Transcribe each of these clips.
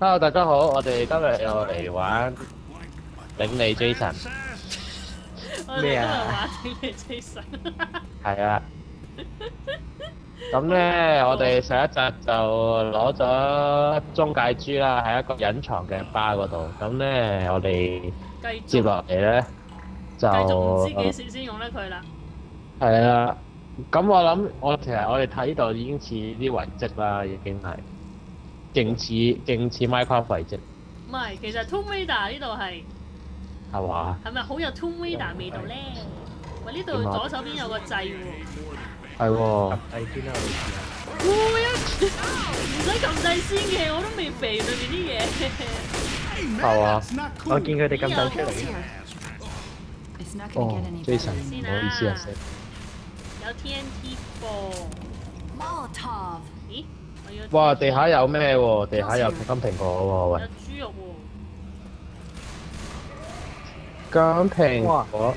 Hello，大家好，我哋今日又嚟玩領你 Jason，我哋今日玩領你 Jason。係啊。咁咧，我哋上一集就攞咗中介珠啦，喺一個隱藏嘅巴嗰度。咁咧，我哋接落嚟咧就繼續唔知幾時先用得佢啦。係啊。咁我諗，其實我哋睇到已經似啲遺跡啦，已經係勁似 Minecraft 遺跡。唔係，其實 Tomb Raider 呢度係嘛？係咪好有 Tomb Raider 味道咧？喂，呢度左手邊有個掣喎。係喎。掣先啦，你試下。唔使撳掣先嘅，我都未肥裏面啲嘢。係啊。我見佢哋撳掣出嚟。哦，Jason，唔好意思啊，有 TNT 噃。咦？我要。哇！地下有咩喎？地下有金蘋果喎，喂！有豬肉金蘋果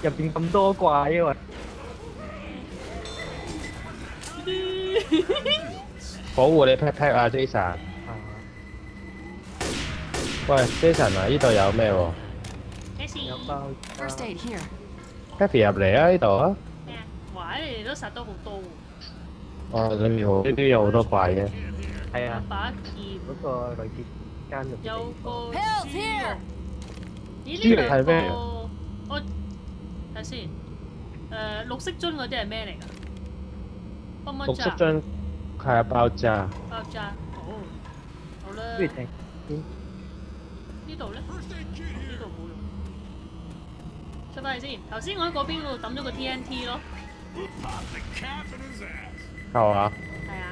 入邊咁多怪啊！喂，保護你 pat 啊 ，Jason。喂，Jason 啊，呢度有咩喎有包。 First aid here. ？Happy 入嚟啊！呢度啊。咩啊？哇！你哋都殺得好多喎。哦，裏面呢啲有好多怪嘅。係啊，把劍。嗰個類似監獄嘅地有個方。Pills 豬 here. 肉。咦？豬肉呢兩係咩個我睇下先。綠色樽嗰啲係咩嚟㗎？泵泵炸。綠色樽係啊，爆炸。爆炸。好。好啦。不如停先。呢度咧？呢度冇用。出翻去先。頭先我喺嗰邊嗰度抌咗個 TNT 咯。係嘛？係啊，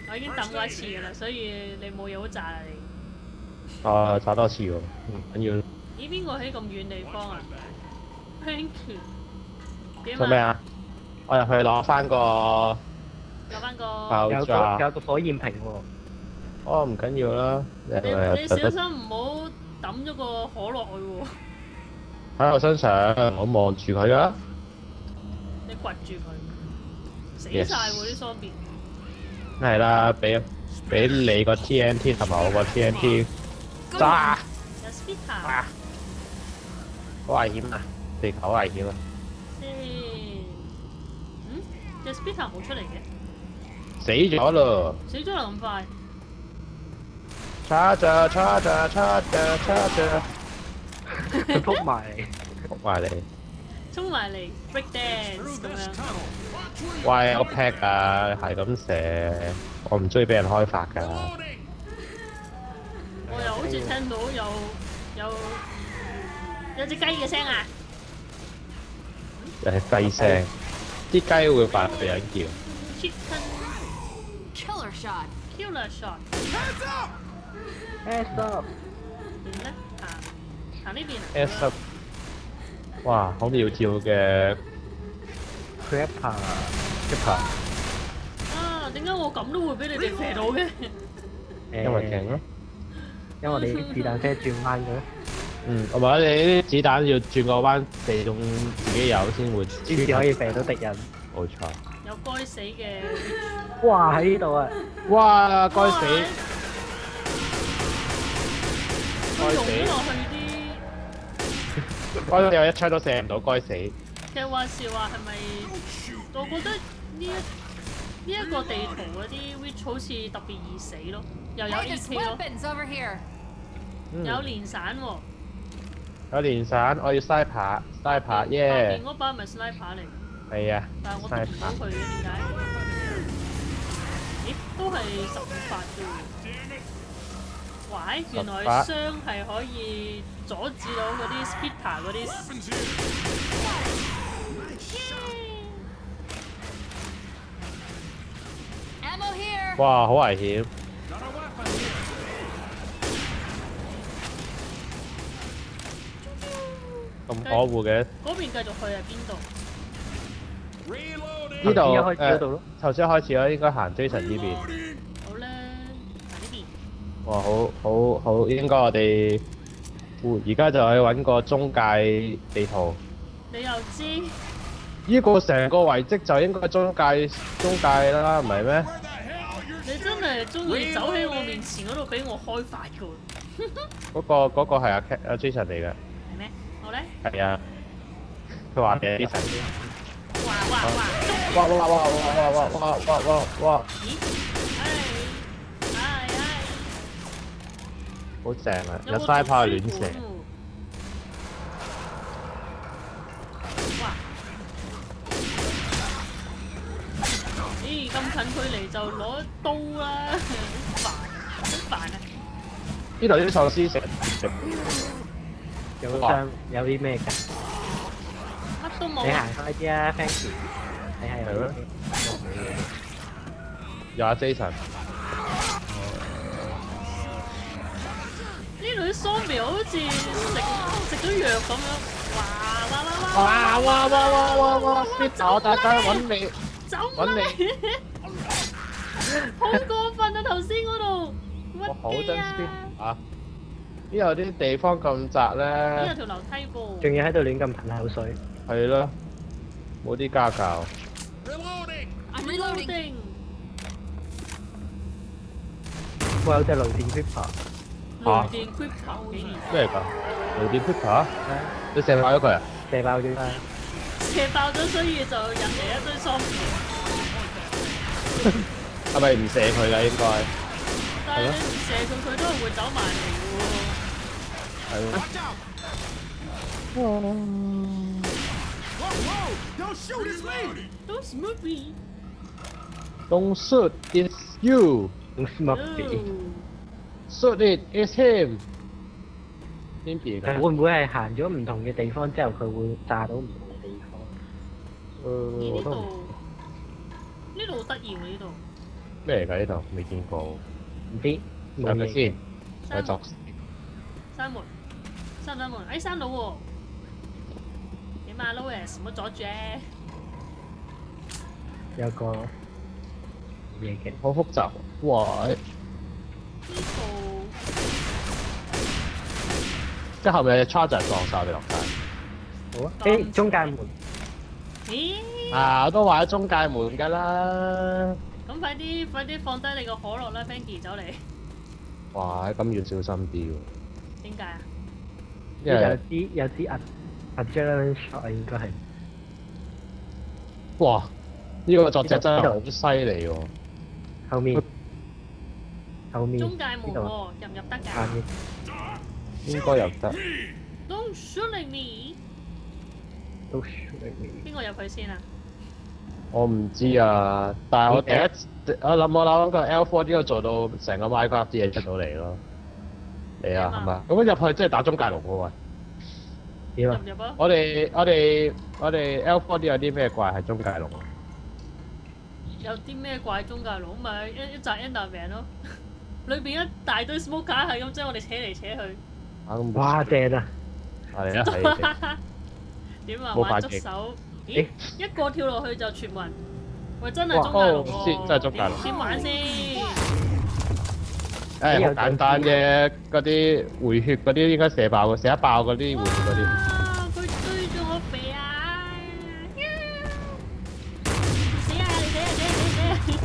我已經抌過一次㗎啦，所以你冇嘢好炸啦你。啊，炸多次喎，唔緊要。咦？邊個喺咁遠地方啊 ？Thank you。點做咩啊？我入去攞翻個攞翻個。有爆炸。個火焰瓶喎。哦，唔緊要啦。你小心唔好抌咗個可落去喎。喺我身上，我望住佢啊。你掘住佢，死晒喎啲喪變。係啦，俾你個 TNT 同埋我個 TNT 炸。有 Spitter。好危險啊！地球好危險啊！隻 Spitter 冇出嚟嘅。死咗咯！死咗啦咁快。叉着。佢撲埋嚟。撲埋嚟。衝埋嚟 break dance 咁樣。喂，我劈啊，係咁射，我唔中意俾人開發㗎。我又好似聽到有隻雞嘅聲啊！又係雞聲，啲雞會扮俾人叫。Chicken Killer shot. killer shot。 S up。點咧？行呢邊啊 S up。哇，好苗條嘅 Crapper。啊！點解我咁都會俾你哋射到嘅？因為勁咯。因為我哋啲子彈飛轉彎嘅。同埋你啲子彈要轉個彎射中自己有先會。先至可以射到敵人。冇錯。有該死嘅。哇！喺呢度啊！哇！該死！佢溶咗落去啲。該死！我一槍都射唔到，該死！其實話時話係咪？我覺得呢一個地圖嗰啲 witch 好似特別易死咯，又有 Hey, there's AK 咯， weapons over here. 有連散喎。有連散，我要 sniper 耶！下邊嗰把咪 sniper 嚟，係啊，但係我讀唔到佢嘅點解？咦，都係15發啫喎！喂，原來槍係可以阻止到嗰啲 spitter 嗰啲。Ammo here. 哇，好危險！咁可惡嘅。嗰邊繼續去係邊度？呢度一開始嗰度咯。頭先開始啦，應該行 Jason 呢邊。好啦，行呢邊。哇，好，應該我哋而家就去揾個中介地圖。你又知？呢個成個遺跡就應該中介啦，唔係咩？你真係係中意走喺我面前嗰度俾我開發嘅喎。嗰個係阿 Jason 嚟嘅。係咩？好咧。係啊。佢話嘅 Jason。哇！哇！咦？係。好正啊！有嘥炮亂射。哇！咦，咁近距離就攞刀啦，好煩啊！呢度啲喪屍食有啲咩㗎？乜都冇。你行開啲啊 ，Fancy。你係有啲咩？有阿 Jason。呢度啲喪苗好似食咗藥咁樣，哇！跌我大家揾你，走揾你。好過分啊！頭先嗰度我好屈機憎 speed 啊！呢度啲地方咁窄呢咧，有條樓梯噃。仲要喺度亂咁噴口水。係咯，冇啲家教。 I'm reloading. Reloading。哇！有隻雷電 Creeper。雷電 Creeper 竟然咩嚟㗎？雷電 Creeper？你射爆咗佢啊？射爆咗啦！射爆咗，所以就引嚟一堆喪苗。係咪唔射佢㗎？應該但係你唔射佢，佢都係會走埋嚟嘅係咯。喎。Those movie。 Don't shoot, it's you. Smoky。 Shoot it, it's him. 邊邊㗎？會唔會係行咗唔同嘅地方之後，佢會炸到唔同嘅地方？咦？我都唔呢度好得意喎！呢度咩嚟㗎？呢度未見過，唔知。冇嘢。係咪先？有作閂門，閂唔閂門？哎，閂到喎！點啊，Louis，唔好阻住啊！有個嘢嘅。好複雜。哇！呢度即係後面有隻 charger 撞晒我哋落街。好啊！誒，中間門。咦？啊！我都話咗中介門㗎啦。咁快啲放低你個可樂啦 ，Fanky 走嚟。哇！咁要小心啲喎。點解啊？因為有啲adrenaline shot 啊，應該係。哇！呢個作者真係好犀利喎。後面。中介門喎，入唔入得㗎？下面。應該入得。 Don't shoot at me！都 shoot 你。邊個入去先啊？我唔知啊，但係我我諗個 L4 呢個做到成個 Minecraft 啲嘢出到嚟咯。嚟啊，係咪？咁入去即係打中介龍喎喂。點啊？入唔入啊？我哋 L4 啲有啲咩怪係中介龍啊？有啲咩怪中介佬咪一紮 Enderman 咯，裏邊一大堆 smoker 係咁將我哋扯嚟扯去。哇！正啊！係啊係。點啊？冇玩反擊捉手？咦？一個跳落去就全民。喂，真係中介龍喎！真係中介龍。點玩先？誒好簡單啫，嗰啲回血嗰啲應該射爆嘅，射得爆嗰啲回血嗰啲。哇！佢追住我肥啊！死啊！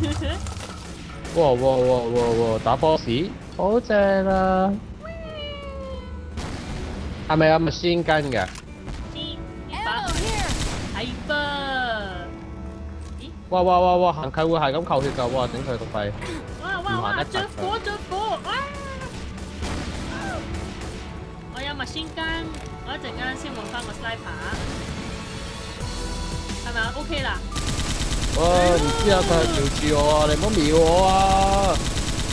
你死啊！哇！打 boss 好正啊！係咪有machine gun㗎？ Ammo here. 係噃。咦？哇！行近會係咁扣血㗎，哇！頂佢個肺！哇！着火！哇！我有machine gun，我一陣間先換翻個 sniper，係咪啊 ？OK 啦。哇！唔知啊，佢係瞄住我啊！你唔好瞄我啊！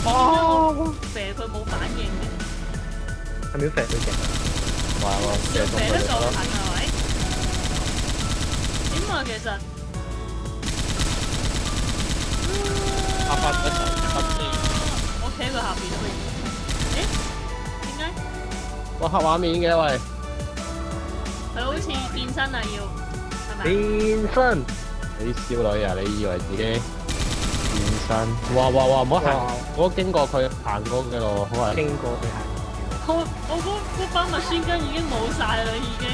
啊！射佢冇反應嘅。係咪要射佢嘅？哇！射射得夠近係咪？點啊？其實拍翻一齊，我企喺佢下邊啊！誒？點解？哇！黑畫面嘅喂，佢好似變身啊！要係咪？變身。你少女啊！你以為自己變身？哇！唔好行，我經過佢行過嘅路，好啊！經過佢行。我嗰把machine gun已經冇晒啦，已經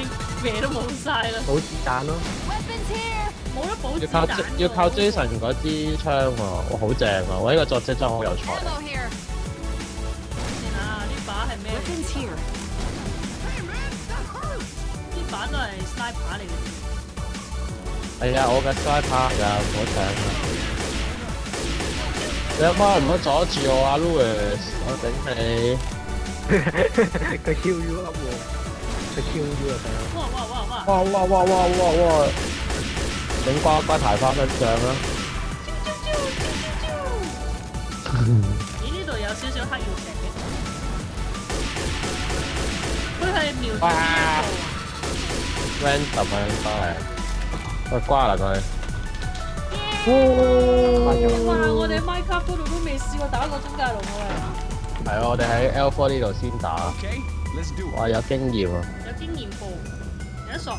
咩都冇晒啦。冇子彈咯。Weapons here. 冇得補子要靠彈喎要靠 Jason 嗰支槍喎，我好正啊！我呢個作者真係好有才。 Ammo here. 先啊，呢把係咩嚟 Weapons 㗎？ here. 呢把都係 sniper 嚟嘅。係啊，我嘅 sniper 㗎，唔好搶啊！你阿媽唔好阻住我啊 Louis， 我頂你！佢 Q U up 喎，佢 Q U 啊佢。哇！哇！整瓜抬翻一仗啦！咦？呢度有少少黑曜石嘅，佢係瞄準邊一個 random 啊，應該係。喂，瓜啦佢！哇！我哋 Minecraft 嗰度都未試過打過中介龍啊！係啊，我哋喺 L4 呢度先打。 Okay, let's do it. 哇，有經驗啊！有經驗部，有一索。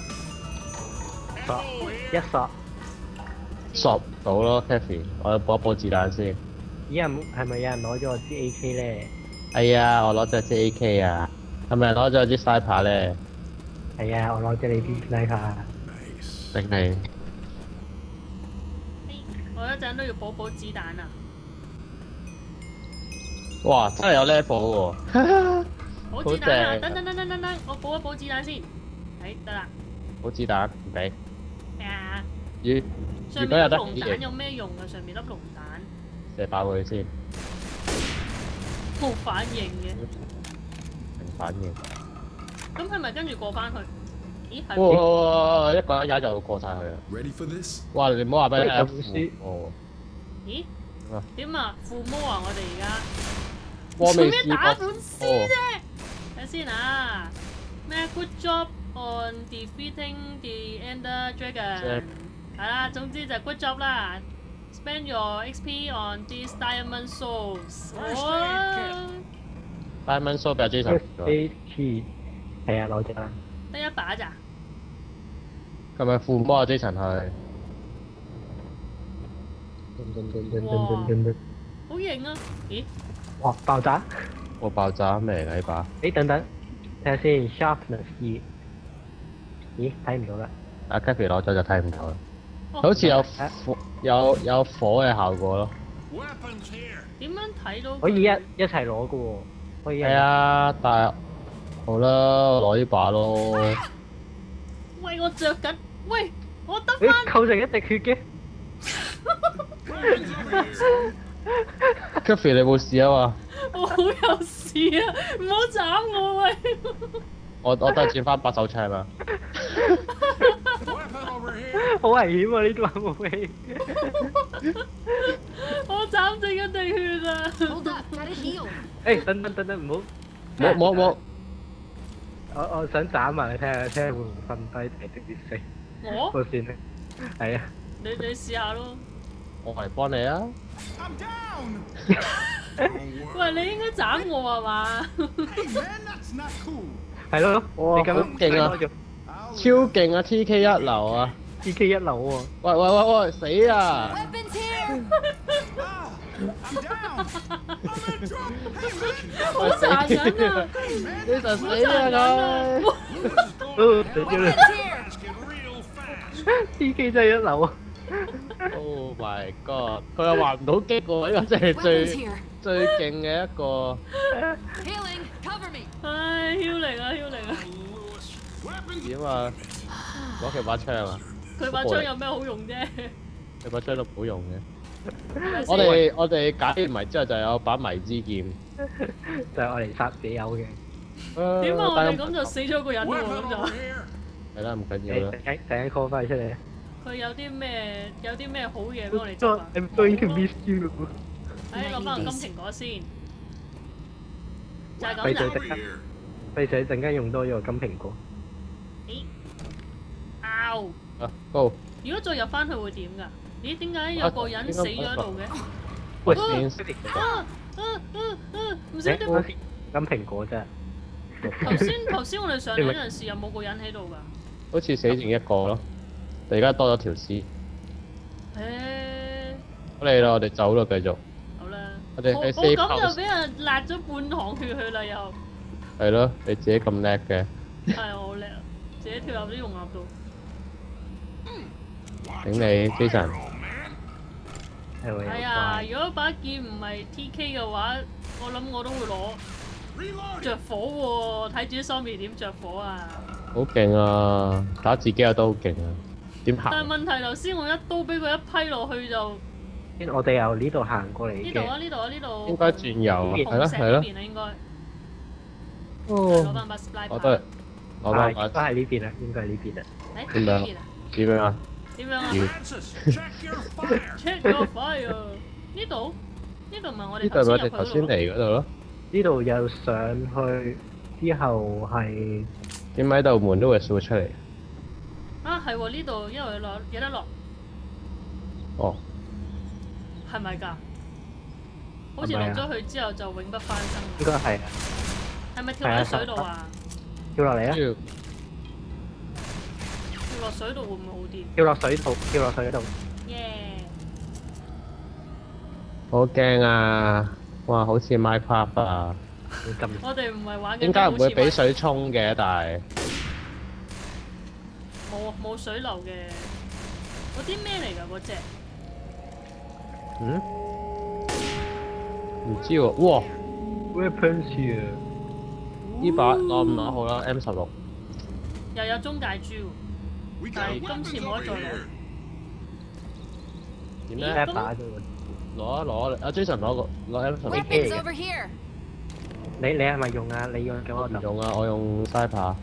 索一索，索到咯 Kathy， 我要補一補子彈先。咦係咪有人攞咗我支 A K 咧？係啊，我攞咗支 AK 啊。係咪攞咗支 sniper 咧？係啊，我攞咗你啲 sniper。定係？我一陣都要補子彈啊！哇，真係有 level 喎！補子彈啊！好正等，我補一補子彈先。得啦。補子彈唔俾。咩啊？如上如果有得面粒龍蛋嘢，有咩用啊？上面粒龍蛋射爆佢先，冇反應嘅，零反應。咁係咪跟住過翻去？咦係喎？哇！一個人踩就過晒去啦。 Ready for this? 哇！你唔好話俾你有聽書哦，咦啊點啊？附魔啊！我哋而家我做咩未試過打本詩啫？睇下先啊！咩 Good job on defeating the Ender Dragon 係啦，總之就 Good job 啦。Spend your XP on these diamond souls。哇！ Diamond Sword 俾阿 Jason 咗， A K 係啊，攞咗啦。得一把咋？係咪附魔啊 Jason 係？好型啊！咦？哇！爆炸！我爆炸咩嚟㗎呢把？誒等等，睇下先 sharpness 2。咦？睇唔到啦。阿 Kathy 攞咗就睇唔到啦，哦好似有火有火嘅效果咯。 Weapons here. 點樣睇到佢？可以一齊攞嘅喎，可以一係啊，但係好啦，我攞呢把咯。喂，我着緊。喂，我得誒翻。構成一滴血嘅。 Kathy 你冇事啊嘛？我好有事啊！唔好斬我喂！我都係轉翻把手槍啊！ Weapon over here. 好危險啊！呢把武器。我斬剩一滴血啊！ Hold up, gotta heal. 誒等，唔好。冇，我想斬埋你睇下會唔會瞓低定直接死？我？個線咧。係啊。你試下咯。我嚟幫你啊！ I'm down. Don't worry. 喂，你應該斬我係嘛？ Hey man, that's not cool. 係咯，哇你咁樣好勁啊攞咗 I'll 超勁啊 TK 一流啊！ PK 一流喎。喂，死啊！ Weapons here. Ah, I'm down. I'm in trouble. Hey 好殘忍啊！ 你就好死殘忍啊啊！佢！ man, 死咗啦 Weapons here. let's get real fast. PK 真係一流啊！ Oh my god！佢又還唔到擊喎，呢個真係 Weapons here. 最勁嘅一個。 Healing. Cover me. 唉，囂嚟啊！ Lewis. Weapons. 點啊？攞佢把槍啊！佢把槍有咩好用啫？佢把槍都好用嘅。係我咪先哋解完謎之後就有把迷之劍。就係我嚟殺死友嘅。點啊？我哋咁就死咗個人喎， Weapon 咁 over 就 係啦，唔緊誒要啦。陣間 call 翻佢出嚟。佢有啲咩好嘢俾我哋做啊？ I'm going to miss you。唉，攞翻個金蘋果先，就係咪就咁咋？ over here. 費事陣間用多咗個金蘋果。咦？Ow！啊，Go！如果再入翻去會點㗎？咦？點解有個人死咗喺度嘅？喂，先唔使點？金蘋果啫。頭先我哋上嚟嗰陣時有冇個人喺度㗎？好似死剩一個咯。而家多咗條屍。誒，好嚟啦，我哋走啦，繼續。好啦。我哋喺我 safe 咁 house 就俾人辣咗半行血去啦，又係咯，你自己咁叻嘅。係我好叻啊！自己跳入啲熔岩度。頂你非常。係喎，係啊，如果把劍唔係 TK 嘅話，我諗我都會攞 Reloading. 着火喎，睇住啲 zombie 點着火啊！好勁啊！打自己嘅刀好勁啊！點但係行？問題頭先我一刀俾佢一批落去就先我哋由呢度行過嚟嘅。呢度啊呢度啊呢度。應該轉右啊，係咯紅石係咯。呢邊啊應該。攞哦，翻把 supply 我都係攞翻都係呢邊啊，應該係呢邊啊。誒點樣呢邊啊？點樣啊？點樣啊要Francis, check your fire. ？Check your fire。呢度唔係我哋呢度咪我哋頭先頭先入去嚟嗰度咯。呢度又上去，之後係點解度門都會掃出嚟？啊係喎，呢度因為落有得落，哦，係咪㗎？好似落咗去之後就永不翻生。應該係啊，係咪跳落喺水度啊？跳落嚟啊！要跳落水度會唔會好啲？跳落水度，跳落水度。耶！好驚啊！哇，好似 Minecraft 啊！你撳我哋唔係玩緊。點解唔會俾水沖嘅？但係冇水流嘅。嗰啲咩嚟㗎？嗰隻嗯唔知喎。哇！ ？Weapons here。呢把攞唔攞好啦？M16。又有中介珠喎， We 但 got 係今次 weapons 冇 over 得再攞。 here. 點一咧？把啫喎。攞一攞，阿 Jason 攞M16。 Weapons over here. 你係咪用啊？你用咁我就唔用啊！我用 Sniper。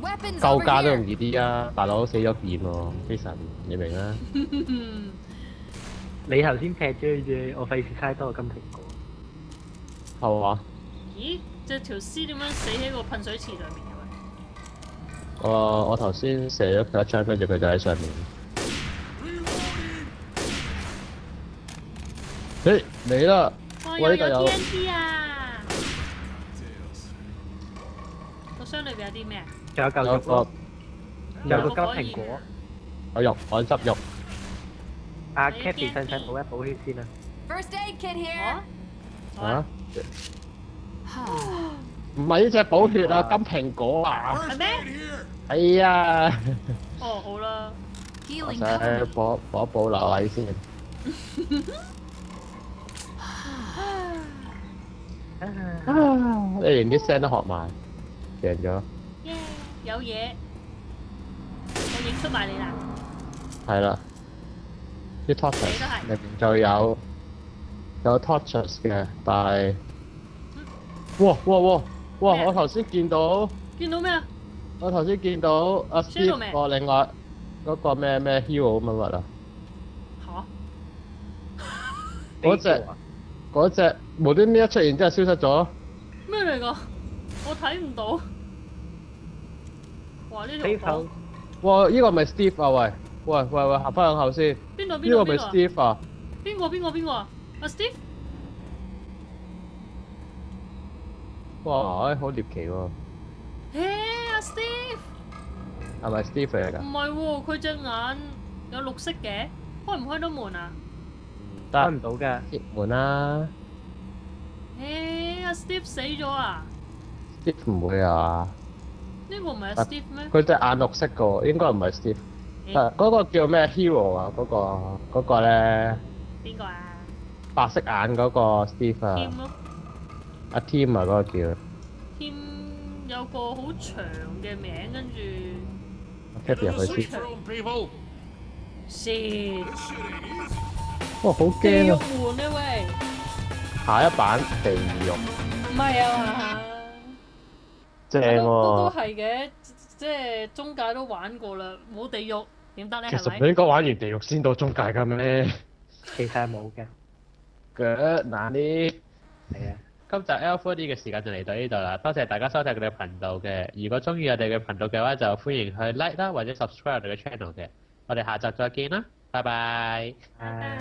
Weapons 救 over 家都 here. 容易啲啊！大佬死咗件喎，Jason 你明啦？你頭先劈咗佢啫，我費事嘥多個金蘋果。係嘛？咦？隻條屍點樣死喺個噴水池上面嘅我頭先射咗佢一槍，跟住佢就喺上面。誒嚟啦！喂？喂呢度有 TNT 啊！個箱裏邊有啲咩啊？仲有嚿有個肉咯，仲有個金蘋果。有肉，我執肉。阿你 Kathy 使唔使驚補一補血先啊？ First aid kit here. 啊？唔係呢只補血啊，金蘋果啊！ First man? aid here. 係啊！哦，好啦，我 Healing 想 cover me. 補留位先。你連啲聲都學埋，贏咗。耶！有嘢，我影出埋你啦。係啦，啲 torches 你都係入邊就有 torches 嘅，但係，哇！咩啊我頭先見到，見到咩啊？我頭先見到阿 Shadow Steve Man 個另外嗰個咩 hero 乜乜啊？嚇？嗰隻無端端一出現之後消失咗。咩嚟㗎？我睇唔到。哇！呢飛頭條房哇！呢個咪 Steve 啊？喂，行翻向後先。邊度呢個咪邊度邊度啊？ Steve 啊？邊個啊？阿 Steve？哇！好獵奇喎，阿 Steve？係咪 Steve 嚟㗎？唔係喎，佢隻眼有綠色嘅，開唔開到門啊？開唔到㗎。鐵門啦阿 Steve 死咗啊？ ，Steve 唔會啊。呢個唔係阿 Steve 咩？佢隻眼綠色嘅喎，應該唔係 Steve。誒嗰個叫咩 hero 啊？嗰個咧邊個啊白色眼嗰個 Steve 啊， ？Tim 咯阿 Tim 啊嗰個叫。 ，Tim 有個好長嘅名，跟住 Kathy 入去 Safe 先。 room, people. shit This shit ain't easy. 哇！好地獄驚啊！門啊喂！下一版地獄，唔係啊，正都喎。係嘅，即係中介都玩過啦，冇地獄點得咧？係咪其實唔？應該玩完地獄先到中介㗎咩？其實係冇嘅。嗱呢，係啊。今集 L4D 嘅時間就嚟到呢度啦，多謝大家收睇我哋嘅頻道嘅。如果中意我哋嘅頻道嘅話，就歡迎去 like 啦，或者 subscribe 我哋嘅 channel 嘅。我哋下集再見啦，拜拜。拜。